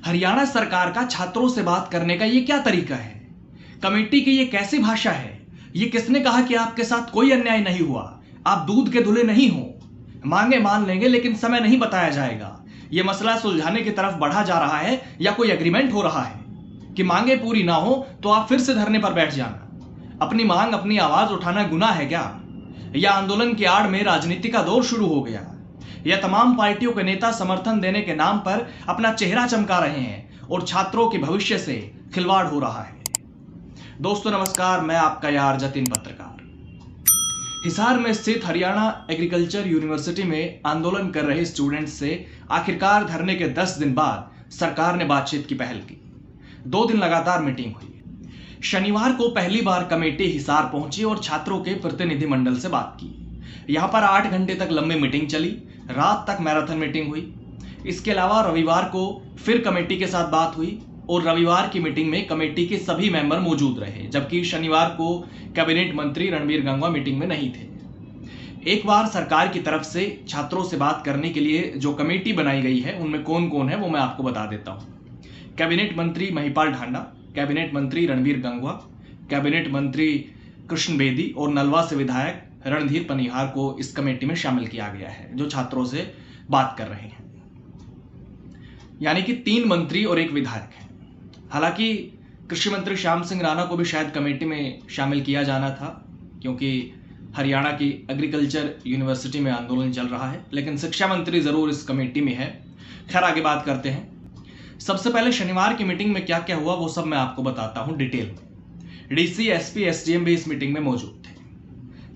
हरियाणा सरकार का छात्रों से बात करने का ये क्या तरीका है? कमेटी की ये कैसी भाषा है? ये किसने कहा कि आपके साथ कोई अन्याय नहीं हुआ, आप दूध के धुले नहीं हो? मांगे मान लेंगे लेकिन समय नहीं बताया जाएगा। ये मसला सुलझाने की तरफ बढ़ा जा रहा है या कोई एग्रीमेंट हो रहा है कि मांगे पूरी ना हो तो आप फिर से धरने पर बैठ जाना? अपनी मांग, अपनी आवाज उठाना गुनाह है क्या? या आंदोलन की आड़ में राजनीति का दौर शुरू हो गया? यह तमाम पार्टियों के नेता समर्थन देने के नाम पर अपना चेहरा चमका रहे हैं और छात्रों के भविष्य से खिलवाड़ हो रहा है। दोस्तों नमस्कार, मैं आपका यार जतिन पत्रकार। हिसार में स्थित हरियाणा एग्रीकल्चर यूनिवर्सिटी में आंदोलन कर रहे स्टूडेंट्स से आखिरकार धरने के 10 दिन बाद सरकार ने बातचीत की पहल की। 2 दिन लगातार मीटिंग हुई। शनिवार को पहली बार कमेटी हिसार पहुंची और छात्रों के प्रतिनिधिमंडल से बात की। यहां पर 8 घंटे तक लंबी मीटिंग चली, रात तक मैराथन मीटिंग हुई। इसके अलावा रविवार को फिर कमेटी के साथ बात हुई और रविवार की मीटिंग में कमेटी के सभी मेंबर मौजूद रहे, जबकि शनिवार को कैबिनेट मंत्री रणबीर गंगवा मीटिंग में नहीं थे। एक बार सरकार की तरफ से छात्रों से बात करने के लिए जो कमेटी बनाई गई है उनमें कौन कौन है वो मैं आपको बता देता हूं। कैबिनेट मंत्री महिपाल ढांडा, कैबिनेट मंत्री रणबीर गंगवा, कैबिनेट मंत्री कृष्ण बेदी और नलवा से विधायक रणधीर पनिहार को इस कमेटी में शामिल किया गया है, जो छात्रों से बात कर रहे हैं। यानी कि 3 मंत्री और 1 विधायक है। हालांकि कृषि मंत्री श्याम सिंह राणा को भी शायद कमेटी में शामिल किया जाना था, क्योंकि हरियाणा की एग्रीकल्चर यूनिवर्सिटी में आंदोलन चल रहा है, लेकिन शिक्षा मंत्री जरूर इस कमेटी में है। खैर, आगे बात करते हैं। सबसे पहले शनिवार की मीटिंग में क्या क्या हुआ वो सब मैं आपको बताता हूं डिटेल में। डीसी, एसपी, एसडीएम भी इस मीटिंग में मौजूद थे।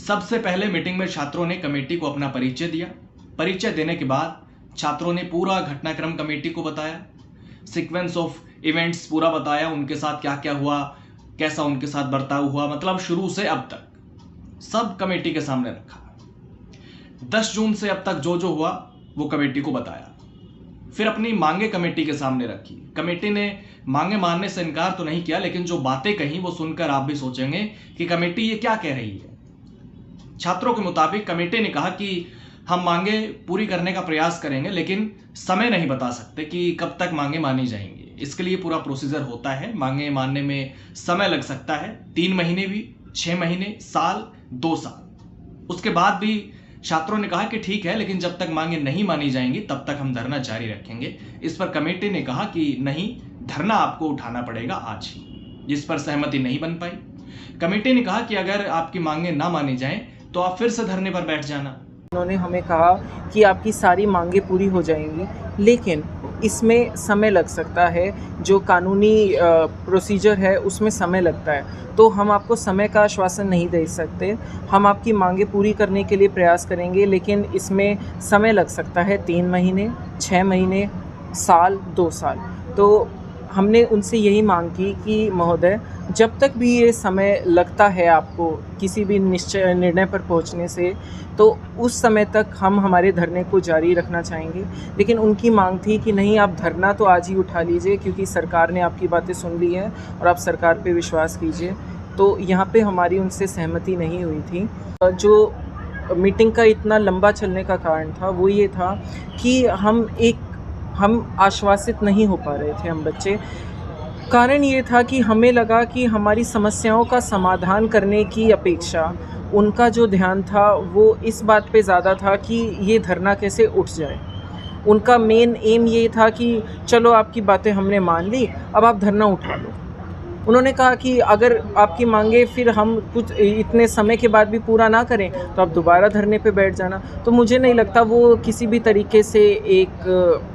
सबसे पहले मीटिंग में छात्रों ने कमेटी को अपना परिचय दिया। परिचय देने के बाद छात्रों ने पूरा घटनाक्रम कमेटी को बताया, सीक्वेंस ऑफ इवेंट्स पूरा बताया, उनके साथ क्या क्या हुआ, कैसा उनके साथ बर्ताव हुआ, मतलब शुरू से अब तक सब कमेटी के सामने रखा। 10 जून से अब तक जो जो हुआ वो कमेटी को बताया। फिर अपनी मांगे कमेटी के सामने रखी। कमेटी ने मांगे मानने से इनकार तो नहीं किया, लेकिन जो बातें कही वो सुनकर आप भी सोचेंगे कि कमेटी ये क्या कह रही है। छात्रों के मुताबिक कमेटी ने कहा कि हम मांगे पूरी करने का प्रयास करेंगे, लेकिन समय नहीं बता सकते कि कब तक मांगे मानी जाएंगी। इसके लिए पूरा प्रोसीजर होता है, मांगे मानने में समय लग सकता है, 3 महीने भी, 6 महीने, साल, 2 साल। उसके बाद भी छात्रों ने कहा कि ठीक है, लेकिन जब तक मांगे नहीं मानी जाएंगी तब तक हम धरना जारी रखेंगे। इस पर कमेटी ने कहा कि नहीं, धरना आपको उठाना पड़ेगा आज ही, जिस पर सहमति नहीं बन पाई। कमेटी ने कहा कि अगर आपकी मांगे ना मानी जाएं तो आप फिर से धरने पर बैठ जाना। उन्होंने हमें कहा कि आपकी सारी मांगे पूरी हो जाएंगी, लेकिन इसमें समय लग सकता है, जो कानूनी प्रोसीजर है उसमें समय लगता है, तो हम आपको समय का आश्वासन नहीं दे सकते। हम आपकी मांगे पूरी करने के लिए प्रयास करेंगे, लेकिन इसमें समय लग सकता है, 3 महीने, 6 महीने, साल, 2 साल। तो हमने उनसे यही मांग की कि महोदय, जब तक भी ये समय लगता है आपको किसी भी निर्णय पर पहुंचने से, तो उस समय तक हम हमारे धरने को जारी रखना चाहेंगे। लेकिन उनकी मांग थी कि नहीं, आप धरना तो आज ही उठा लीजिए, क्योंकि सरकार ने आपकी बातें सुन ली हैं और आप सरकार पे विश्वास कीजिए। तो यहाँ पे हमारी उनसे सहमति नहीं हुई थी। जो मीटिंग का इतना लंबा चलने का कारण था वो ये था कि हम आश्वासित नहीं हो पा रहे थे, हम बच्चे। कारण ये था कि हमें लगा कि हमारी समस्याओं का समाधान करने की अपेक्षा उनका जो ध्यान था वो इस बात पे ज़्यादा था कि ये धरना कैसे उठ जाए। उनका मेन एम ये था कि चलो आपकी बातें हमने मान ली, अब आप धरना उठा लो। उन्होंने कहा कि अगर आपकी मांगे फिर हम कुछ इतने समय के बाद भी पूरा ना करें तो आप दोबारा धरने पे बैठ जाना। तो मुझे नहीं लगता वो किसी भी तरीके से एक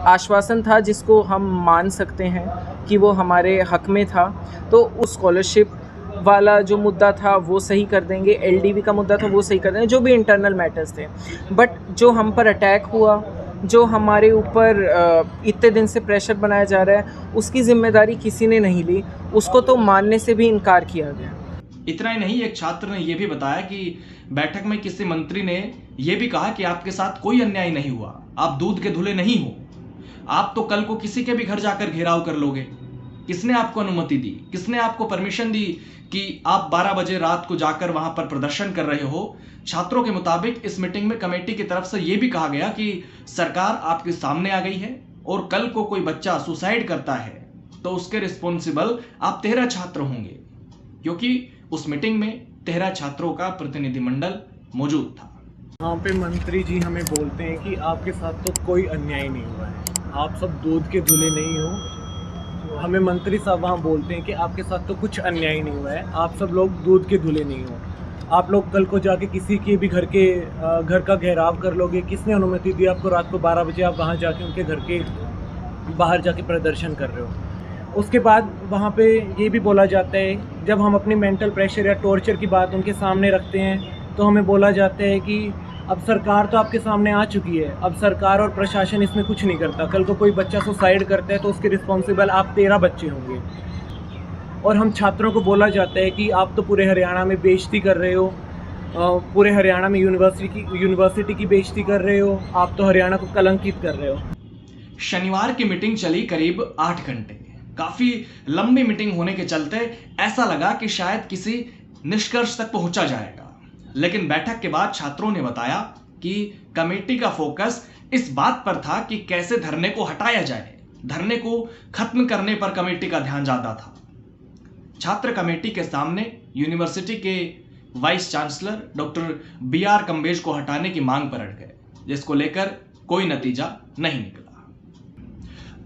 आश्वासन था जिसको हम मान सकते हैं कि वो हमारे हक में था। तो उस स्कॉलरशिप वाला जो मुद्दा था वो सही कर देंगे, एलडीवी का मुद्दा था वो सही कर देंगे, जो भी इंटरनल मैटर्स थे। बट जो हम पर अटैक हुआ, जो हमारे ऊपर इतने दिन से प्रेशर बनाया जा रहा है, उसकी जिम्मेदारी किसी ने नहीं ली, उसको तो मानने से भी इनकार किया गया। इतना ही नहीं, एक छात्र ने यह भी बताया कि बैठक में किसी मंत्री ने यह भी कहा कि आपके साथ कोई अन्याय नहीं हुआ, आप दूध के धुले नहीं हो, आप तो कल को किसी के भी घर जाकर घेराव कर लोगे। किसने आपको अनुमति दी? किसने आपको परमिशन दी कि आप 12 बजे रात को जाकर वहां पर प्रदर्शन कर रहे हो? छात्रों के मुताबिक इस मीटिंग में कमेटी की तरफ से यह भी कहा गया कि सरकार आपके सामने आ गई है और कल को कोई बच्चा सुसाइड करता है तो उसके रिस्पॉन्सिबल आप 13 छात्र होंगे, क्योंकि उस मीटिंग में 13 छात्रों का प्रतिनिधिमंडल मौजूद था। वहाँ पे मंत्री जी हमें बोलते हैं कि आपके साथ तो कोई अन्याय नहीं हुआ है, आप सब दूध के धुले नहीं हो। हमें मंत्री साहब वहाँ बोलते हैं कि आपके साथ तो कुछ अन्याय नहीं हुआ है, आप सब लोग दूध के धुले नहीं हो। आप लोग कल को जाके किसी के भी घर का घेराव कर लोगे, किसने अनुमति दी आपको रात को 12 बजे आप वहाँ जाके उनके घर के बाहर जाके प्रदर्शन कर रहे हो। उसके बाद वहाँ पे ये भी बोला जाता है, जब हम अपनी मेंटल प्रेशर या टॉर्चर की बात उनके सामने रखते हैं तो हमें बोला जाता है कि अब सरकार तो आपके सामने आ चुकी है, अब सरकार और प्रशासन इसमें कुछ नहीं करता। कल को कोई बच्चा सुसाइड करता है तो उसके रिस्पॉन्सिबल आप 13 बच्चे होंगे। और हम छात्रों को बोला जाता है कि आप तो पूरे हरियाणा में बेइज्जती कर रहे हो, पूरे हरियाणा में यूनिवर्सिटी की बेइज्जती कर रहे हो, आप तो हरियाणा को कलंकित कर रहे हो। शनिवार की मीटिंग चली करीब 8 घंटे। काफी लंबी मीटिंग होने के चलते ऐसा लगा कि शायद किसी निष्कर्ष तक पहुंचा जाएगा, लेकिन बैठक के बाद छात्रों ने बताया कि कमेटी का फोकस इस बात पर था कि कैसे धरने को हटाया जाए। धरने को खत्म करने पर कमेटी का ध्यान ज्यादा था। छात्र कमेटी के सामने यूनिवर्सिटी के वाइस चांसलर डॉक्टर BR कम्बेज को हटाने की मांग पर अड़ गए, जिसको लेकर कोई नतीजा नहीं निकला।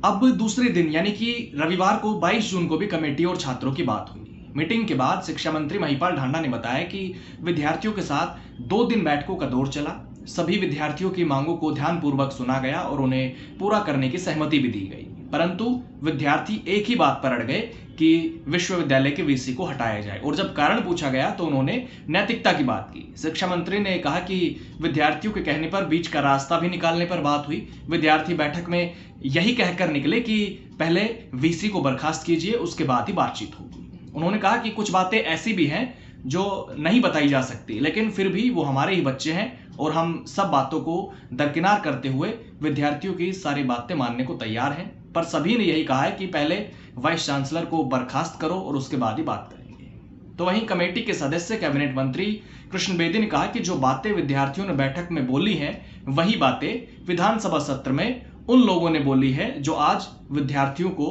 अब दूसरे दिन यानी कि रविवार को 22 जून को भी कमेटी और छात्रों की बात हुई। मीटिंग के बाद शिक्षा मंत्री महिपाल ढांडा ने बताया कि विद्यार्थियों के साथ 2 दिन बैठकों का दौर चला। सभी विद्यार्थियों की मांगों को ध्यानपूर्वक सुना गया और उन्हें पूरा करने की सहमति भी दी गई, परंतु विद्यार्थी एक ही बात पर अड़ गए कि विश्वविद्यालय के VC को हटाया जाए। और जब कारण पूछा गया तो उन्होंने नैतिकता की बात की। शिक्षा मंत्री ने कहा कि विद्यार्थियों के कहने पर बीच का रास्ता भी निकालने पर बात हुई। विद्यार्थी बैठक में यही कहकर निकले कि पहले VC को बर्खास्त कीजिए, उसके बाद ही बातचीत होगी। उन्होंने कहा कि कुछ बातें ऐसी भी हैं जो नहीं बताई जा सकती, लेकिन फिर भी वो हमारे ही बच्चे हैं और हम सब बातों को दरकिनार करते हुए विद्यार्थियों की सारी बातें मानने को तैयार हैं। पर सभी ने यही कहा है कि पहले वाइस चांसलर को बर्खास्त करो और उसके बाद ही बात करेंगे। तो वहीं कमेटी के सदस्य कैबिनेट मंत्री कृष्ण बेदी ने कहा कि जो बातें विद्यार्थियों ने बैठक में बोली हैं, वही बातें विधानसभा सत्र में उन लोगों ने बोली है जो आज विद्यार्थियों को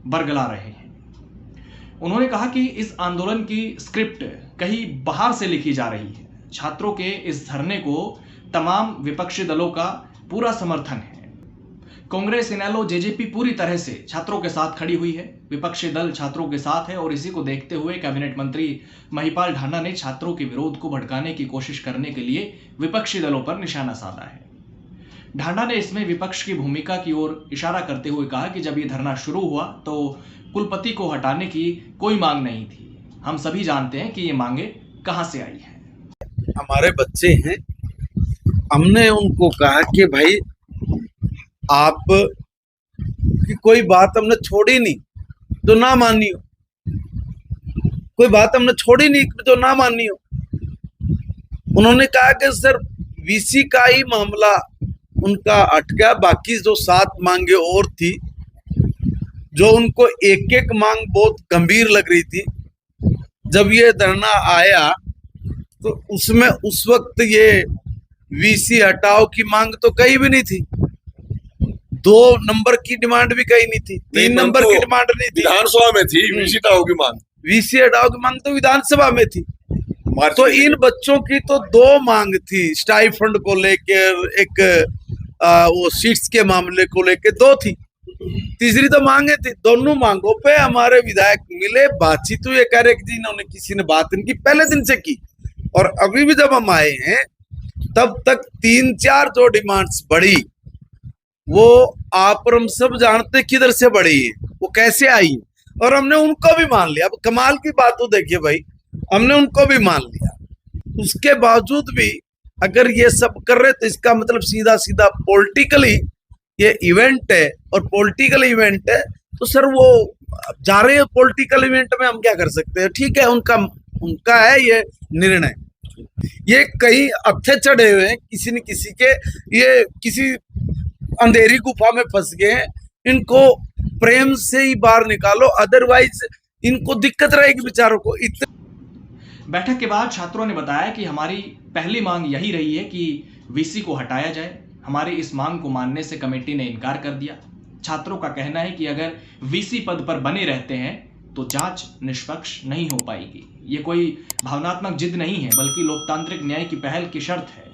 बरगला रहे हैं। उन्होंने कहा कि इस आंदोलन की स्क्रिप्ट कहीं बाहर से लिखी जा रही है। छात्रों के इस धरने को तमाम विपक्षी दलों का पूरा समर्थन है। कांग्रेस, इनेलो, जेजेपी पूरी तरह से छात्रों के साथ खड़ी हुई है। विपक्षी दल छात्रों के साथ है और इसी को देखते हुए कैबिनेट मंत्री महिपाल ढांडा ने छात्रों के विरोध को भड़काने की कोशिश करने के लिए विपक्षी दलों पर निशाना साधा है। ढांडा ने इसमें विपक्ष की भूमिका की ओर इशारा करते हुए कहा कि जब ये धरना शुरू हुआ तो कुलपति को हटाने की कोई मांग नहीं थी। हम सभी जानते हैं कि ये मांगे कहां से आई है। हमारे बच्चे हैं, हमने उनको कहा कि भाई आप की कोई बात हमने छोड़ी नहीं तो ना मानी हो, कोई बात हमने छोड़ी नहीं तो ना मानी हो। उन्होंने कहा कि सर VC का ही मामला उनका अटका, बाकी जो 7 मांगे और थी जो उनको एक एक मांग बहुत गंभीर लग रही थी। जब ये धरना आया तो उसमें उस वक्त ये VC हटाओ की मांग तो कहीं भी नहीं थी, 2 नंबर की डिमांड भी कहीं नहीं थी, 3 नंबर की डिमांड नहीं थी। विधानसभा में थी VC हटाओ की मांग, VC हटाओ की मांग तो विधानसभा में थी। तो इन बच्चों की तो 2 मांग थी, स्टाइफंड को लेकर, एक वो सीट्स के मामले को लेकर 2 थी, तीसरी तो मांगे थी। दोनों मांगों पे हमारे विधायक मिले, बातचीत हुई। कह रहे कि इन्होंने किसी ने बात इनकी पहले दिन से की, और अभी भी जब हम आए हैं तब तक 3-4 जो डिमांड्स बढ़ी वो आप और हम सब जानते किधर से बढ़ी है, वो कैसे आई है, और हमने उनको भी मान लिया। अब कमाल की बात तो देखिए भाई, हमने उनको भी मान लिया। उसके बावजूद भी अगर ये सब कर रहे तो इसका मतलब सीधा सीधा पॉलिटिकली ये इवेंट है, और पॉलिटिकल इवेंट है तो सर वो जा रहे हैं पॉलिटिकल इवेंट में, हम क्या कर सकते हैं। ठीक है, उनका है ये निर्णय। ये कहीं अत्थे चढ़े हुए हैं किसी न किसी के, ये किसी अंधेरी गुफा में फंस गए हैं। इनको प्रेम से ही बाहर निकालो, अदरवाइज इनको दिक्कत रहेगी बेचारों को। बैठक के बाद छात्रों ने बताया कि हमारी पहली मांग यही रही है कि VC को हटाया जाए। हमारी इस मांग को मानने से कमेटी ने इनकार कर दिया। छात्रों का कहना है कि अगर वीसी पद पर बने रहते हैं तो जांच निष्पक्ष नहीं हो पाएगी। ये कोई भावनात्मक जिद नहीं है, बल्कि लोकतांत्रिक न्याय की पहल की शर्त है।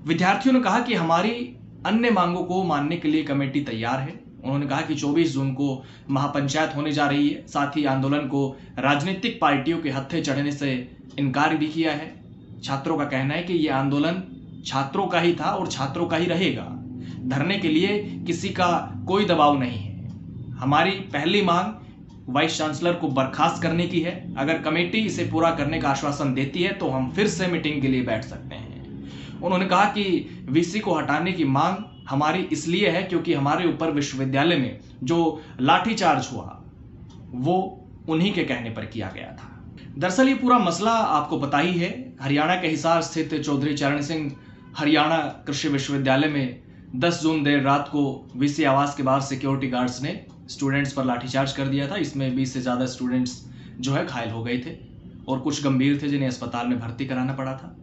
विद्यार्थियों ने कहा कि हमारी अन्य मांगों को मानने के लिए कमेटी तैयार है। उन्होंने कहा कि 24 जून को महापंचायत होने जा रही है। साथ ही आंदोलन को राजनीतिक पार्टियों के हत्थे चढ़ने से इनकार भी किया है। छात्रों का कहना है कि यह आंदोलन छात्रों का ही था और छात्रों का ही रहेगा। धरने के लिए किसी का कोई दबाव नहीं है। हमारी पहली मांग वाइस चांसलर को बर्खास्त करने की है। अगर कमेटी इसे पूरा करने का आश्वासन देती है तो हम फिर से मीटिंग के लिए बैठ सकते हैं। उन्होंने कहा कि वीसी को हटाने की मांग हमारी इसलिए है क्योंकि हमारे ऊपर विश्वविद्यालय में जो लाठीचार्ज हुआ वो उन्हीं के कहने पर किया गया था। दरअसल ये पूरा मसला आपको पता ही है। हरियाणा के हिसार स्थित चौधरी चरण सिंह हरियाणा कृषि विश्वविद्यालय में 10 जून देर रात को वीसी आवास के बाहर सिक्योरिटी गार्ड्स ने स्टूडेंट्स पर लाठीचार्ज कर दिया था। इसमें 20 से ज़्यादा स्टूडेंट्स जो है घायल हो गए थे और कुछ गंभीर थे जिन्हें अस्पताल में भर्ती कराना पड़ा था।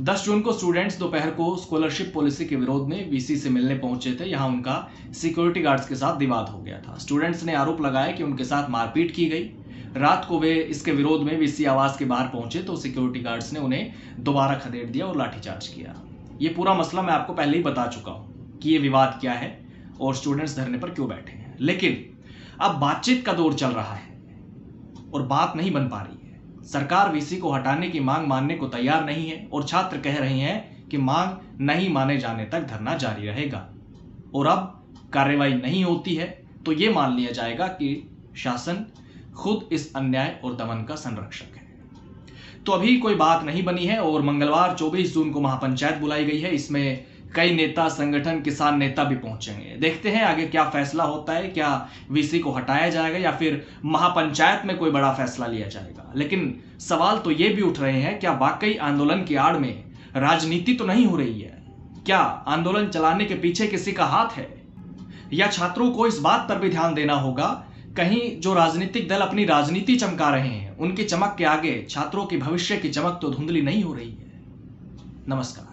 10 जून को स्टूडेंट्स दोपहर को स्कॉलरशिप पॉलिसी के विरोध में वीसी से मिलने पहुंचे थे। यहां उनका सिक्योरिटी गार्ड्स के साथ विवाद हो गया था। स्टूडेंट्स ने आरोप लगाया कि उनके साथ मारपीट की गई। रात को वे इसके विरोध में वीसी आवास के बाहर पहुंचे तो सिक्योरिटी गार्ड्स ने उन्हें दोबारा खदेड़ दिया और लाठीचार्ज किया। ये पूरा मसला मैं आपको पहले ही बता चुका हूं कि ये विवाद क्या है और स्टूडेंट्स धरने पर क्यों बैठे हैं। लेकिन अब बातचीत का दौर चल रहा है और बात नहीं बन पा रही है। सरकार वीसी को हटाने की मांग मानने को तैयार नहीं है और छात्र कह रहे हैं कि मांग नहीं माने जाने तक धरना जारी रहेगा। और अब कार्रवाई नहीं होती है तो यह मान लिया जाएगा कि शासन खुद इस अन्याय और दमन का संरक्षक है। तो अभी कोई बात नहीं बनी है और मंगलवार 24 जून को महापंचायत बुलाई गई है। इसमें कई नेता, संगठन, किसान नेता भी पहुंचेंगे। देखते हैं आगे क्या फैसला होता है। क्या वीसी को हटाया जाएगा या फिर महापंचायत में कोई बड़ा फैसला लिया जाएगा। लेकिन सवाल तो ये भी उठ रहे हैं, क्या वाकई आंदोलन की आड़ में राजनीति तो नहीं हो रही है? क्या आंदोलन चलाने के पीछे किसी का हाथ है? या छात्रों को इस बात पर भी ध्यान देना होगा, कहीं जो राजनीतिक दल अपनी राजनीति चमका रहे हैं उनकी चमक के आगे छात्रों के भविष्य की चमक तो धुंधली नहीं हो रही है। नमस्कार।